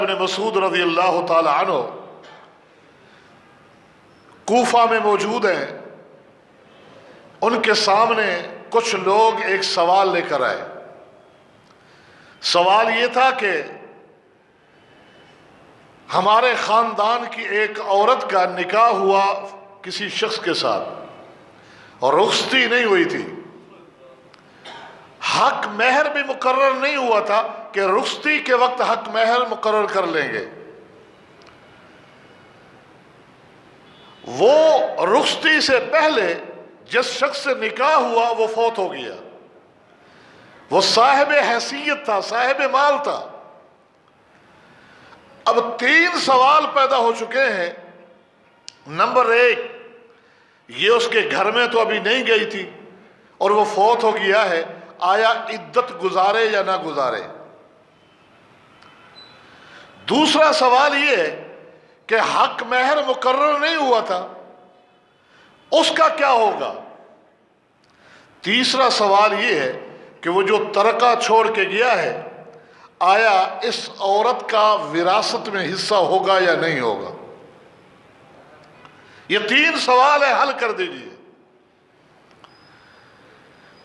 ابن مسعود رضی اللہ تعالی عنہ کوفہ میں موجود ہیں، ان کے سامنے کچھ لوگ ایک سوال لے کر آئے۔ سوال یہ تھا کہ ہمارے خاندان کی ایک عورت کا نکاح ہوا کسی شخص کے ساتھ اور رخصتی نہیں ہوئی تھی، حق مہر بھی مقرر نہیں ہوا تھا کہ رخصتی کے وقت حق مہر مقرر کر لیں گے۔ وہ رخصتی سے پہلے جس شخص سے نکاح ہوا وہ فوت ہو گیا، وہ صاحب حیثیت تھا، صاحب مال تھا۔ اب 3 سوال پیدا ہو چکے ہیں۔ نمبر 1، یہ اس کے گھر میں تو ابھی نہیں گئی تھی اور وہ فوت ہو گیا ہے، آیا عدت گزارے یا نہ گزارے؟ دوسرا سوال یہ ہے کہ حق مہر مقرر نہیں ہوا تھا، اس کا کیا ہوگا؟ تیسرا سوال یہ ہے کہ وہ جو ترکہ چھوڑ کے گیا ہے، آیا اس عورت کا وراثت میں حصہ ہوگا یا نہیں ہوگا؟ یہ 3 سوال ہے، حل کر دیجئے۔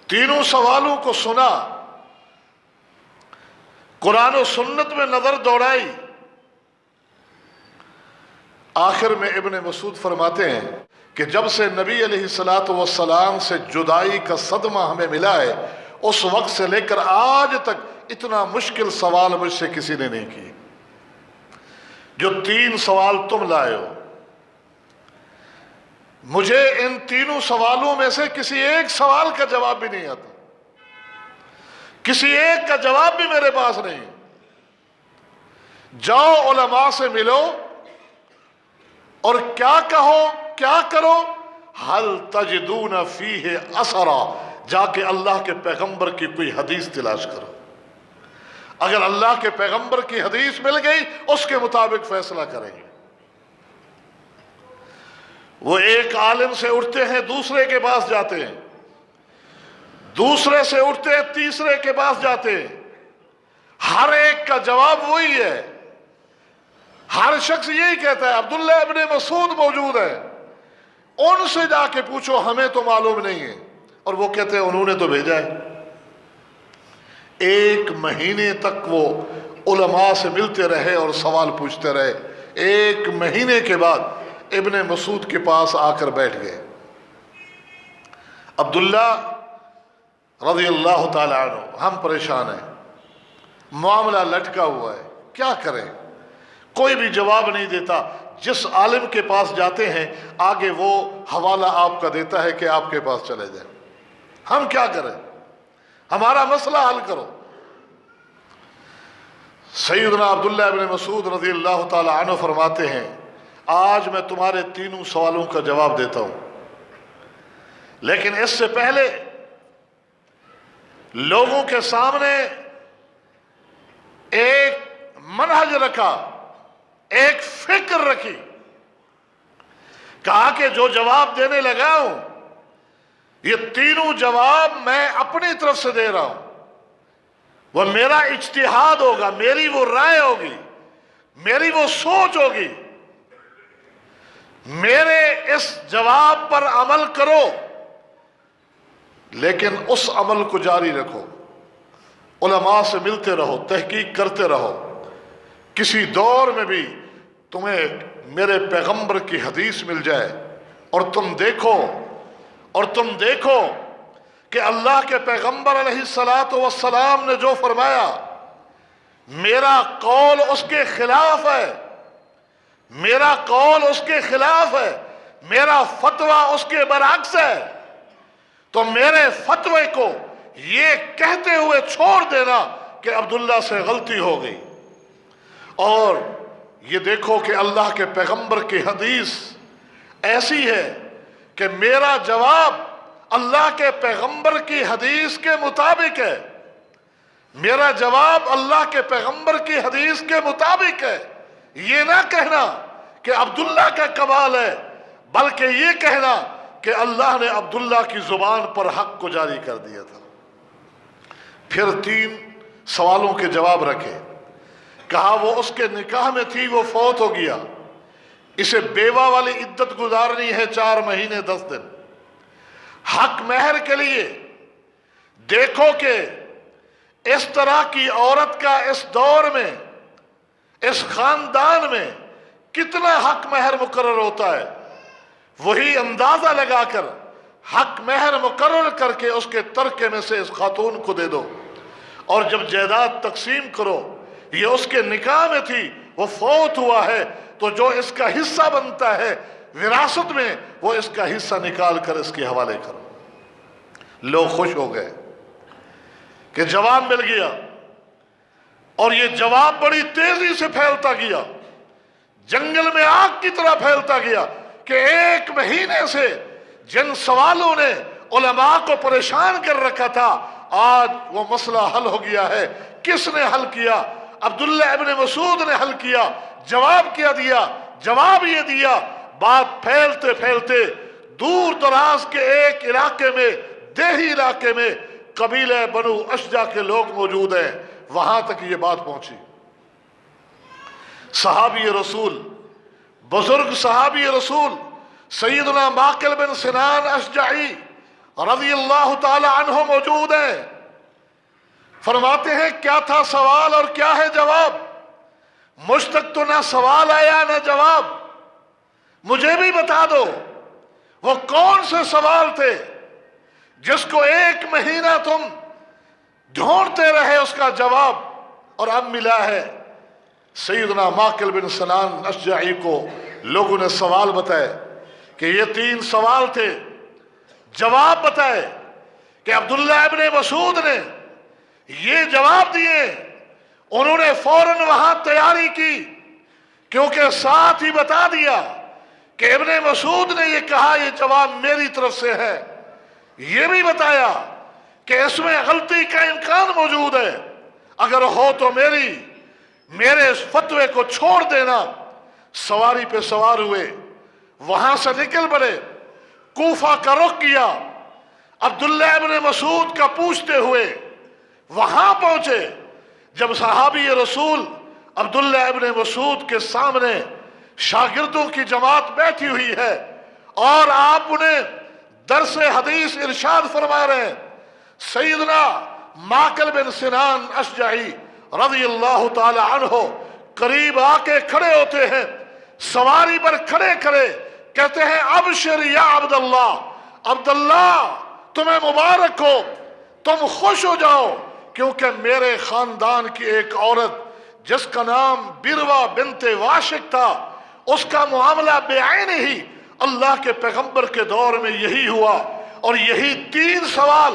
تینوں سوالوں کو سنا، قرآن و سنت میں نظر دوڑائی، آخر میں ابن مسعود فرماتے ہیں کہ جب سے نبی علیہ السلام سے جدائی کا صدمہ ہمیں ملا ہے، اس وقت سے لے کر آج تک اتنا مشکل سوال مجھ سے کسی نے نہیں کی جو 3 سوال تم لائے ہو۔ مجھے ان تینوں سوالوں میں سے کسی ایک سوال کا جواب بھی نہیں آتا، کسی ایک کا جواب بھی میرے پاس نہیں۔ جاؤ علماء سے ملو اور کیا کہو، کیا کرو، حل تجدون فیہ اثرا، جا کے اللہ کے پیغمبر کی کوئی حدیث تلاش کرو۔ اگر اللہ کے پیغمبر کی حدیث مل گئی اس کے مطابق فیصلہ کریں گے۔ وہ ایک عالم سے اٹھتے ہیں، دوسرے کے پاس جاتے ہیں، دوسرے سے اٹھتے ہیں، تیسرے کے پاس جاتے ہیں، ہر ایک کا جواب وہی ہے۔ ہر شخص یہی کہتا ہے عبداللہ ابن مسعود موجود ہے، ان سے جا کے پوچھو، ہمیں تو معلوم نہیں ہے، اور وہ کہتے ہیں انہوں نے تو بھیجا ہے۔ 1 مہینے تک وہ علماء سے ملتے رہے اور سوال پوچھتے رہے۔ 1 مہینے کے بعد ابن مسعود کے پاس آ کر بیٹھ گئے۔ عبداللہ رضی اللہ تعالی عنہ، ہم پریشان ہیں، معاملہ لٹکا ہوا ہے، کیا کریں؟ کوئی بھی جواب نہیں دیتا۔ جس عالم کے پاس جاتے ہیں آگے وہ حوالہ آپ کا دیتا ہے کہ آپ کے پاس چلے جائیں، ہم کیا کریں؟ ہمارا مسئلہ حل کرو۔ سیدنا عبداللہ ابن مسعود رضی اللہ تعالی عنہ فرماتے ہیں آج میں تمہارے تینوں سوالوں کا جواب دیتا ہوں، لیکن اس سے پہلے لوگوں کے سامنے ایک منہج رکھا، ایک فکر رکھی، کہا کہ جو جواب دینے لگا ہوں یہ تینوں جواب میں اپنی طرف سے دے رہا ہوں، وہ میرا اجتہاد ہوگا، میری وہ رائے ہوگی، میری وہ سوچ ہوگی، میرے اس جواب پر عمل کرو، لیکن اس عمل کو جاری رکھو، علماء سے ملتے رہو، تحقیق کرتے رہو، کسی دور میں بھی تمہیں میرے پیغمبر کی حدیث مل جائے اور تم دیکھو کہ اللہ کے پیغمبر علیہ السلام نے جو فرمایا میرا قول اس کے خلاف ہے، میرا قول اس کے خلاف ہے، میرا فتویٰ اس کے برعکس ہے، تو میرے فتوے کو یہ کہتے ہوئے چھوڑ دینا کہ عبداللہ سے غلطی ہو گئی، اور یہ دیکھو کہ اللہ کے پیغمبر کی حدیث ایسی ہے کہ میرا جواب اللہ کے پیغمبر کی حدیث کے مطابق ہے، میرا جواب اللہ کے پیغمبر کی حدیث کے مطابق ہے۔ یہ نہ کہنا کہ عبداللہ کا کمال ہے، بلکہ یہ کہنا کہ اللہ نے عبداللہ کی زبان پر حق کو جاری کر دیا تھا۔ پھر 3 سوالوں کے جواب رکھے۔ کہا وہ اس کے نکاح میں تھی، وہ فوت ہو گیا، اسے بیوہ والی عدت گزارنی ہے 4 مہینے 10 دن۔ حق مہر کے لیے دیکھو کہ اس طرح کی عورت کا اس دور میں، اس خاندان میں کتنا حق مہر مقرر ہوتا ہے، وہی اندازہ لگا کر حق مہر مقرر کر کے اس کے ترکے میں سے اس خاتون کو دے دو، اور جب جائیداد تقسیم کرو، یہ اس کے نکاح میں تھی، وہ فوت ہوا ہے، تو جو اس کا حصہ بنتا ہے وراثت میں، وہ اس کا حصہ نکال کر اس کے حوالے کرو۔ لوگ خوش ہو گئے کہ جواب مل گیا، اور یہ جواب بڑی تیزی سے پھیلتا گیا، جنگل میں آگ کی طرح پھیلتا گیا، کہ 1 مہینے سے جن سوالوں نے علماء کو پریشان کر رکھا تھا، آج وہ مسئلہ حل ہو گیا ہے۔ کس نے حل کیا؟ عبداللہ ابن مسعود نے حل کیا۔ جواب کیا دیا؟ جواب یہ دیا، بات پھیلتے پھیلتے دور دراز کے ایک علاقے میں، دیہی علاقے میں قبیلہ بنو اشجع کے لوگ موجود ہیں، وہاں تک یہ بات پہنچی۔ صحابی رسول، بزرگ صحابی رسول سیدنا ماقل بن سنان اشجعی رضی اللہ تعالی عنہ موجود ہیں۔ فرماتے ہیں کیا تھا سوال اور کیا ہے جواب؟ مجھ تک تو نہ سوال آیا نہ جواب، مجھے بھی بتا دو وہ کون سے سوال تھے جس کو 1 مہینہ تم ڈھونڈتے رہے اس کا جواب، اور اب ملا ہے۔ سیدنا ماقل بن سنان اشجعی کو لوگوں نے سوال بتائے کہ یہ 3 سوال تھے، جواب بتائے کہ عبداللہ ابن مسعود نے یہ جواب دیے۔ انہوں نے فوراً وہاں تیاری کی، کیونکہ ساتھ ہی بتا دیا کہ ابن مسعود نے یہ کہا یہ جواب میری طرف سے ہے، یہ بھی بتایا کہ اس میں غلطی کا امکان موجود ہے، اگر ہو تو میرے اس فتوے کو چھوڑ دینا۔ سواری پہ سوار ہوئے، وہاں سے نکل پڑے، کوفہ کا رخ کیا، عبداللہ ابن مسعود کا پوچھتے ہوئے وہاں پہنچے۔ جب صحابی رسول عبداللہ ابن مسعود کے سامنے شاگردوں کی جماعت بیٹھی ہوئی ہے، اور آپ انہیں درس حدیث ارشاد فرما رہے ہیں، سیدنا ماقل بن سنان اشجعی رضی اللہ تعالی عنہ قریب آ کے کھڑے ہوتے ہیں، سواری پر کھڑے کھڑے کہتے ہیں ابشر یا عبداللہ، عبداللہ تمہیں مبارک ہو، تم خوش ہو جاؤ، کیونکہ میرے خاندان کی ایک عورت جس کا نام بیروہ بنت واشق تھا، اس کا معاملہ بے عین ہی اللہ کے پیغمبر کے دور میں یہی ہوا، اور یہی 3 سوال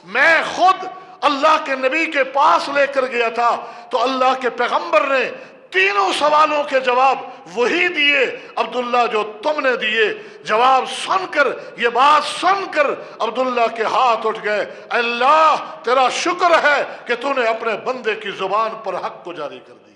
میں خود اللہ کے نبی کے پاس لے کر گیا تھا، تو اللہ کے پیغمبر نے 3 سوالوں کے جواب وہی دیے عبداللہ جو تم نے دیے۔ جواب سن کر، یہ بات سن کر عبداللہ کے ہاتھ اٹھ گئے، اللہ تیرا شکر ہے کہ تو نے اپنے بندے کی زبان پر حق کو جاری کر دیا۔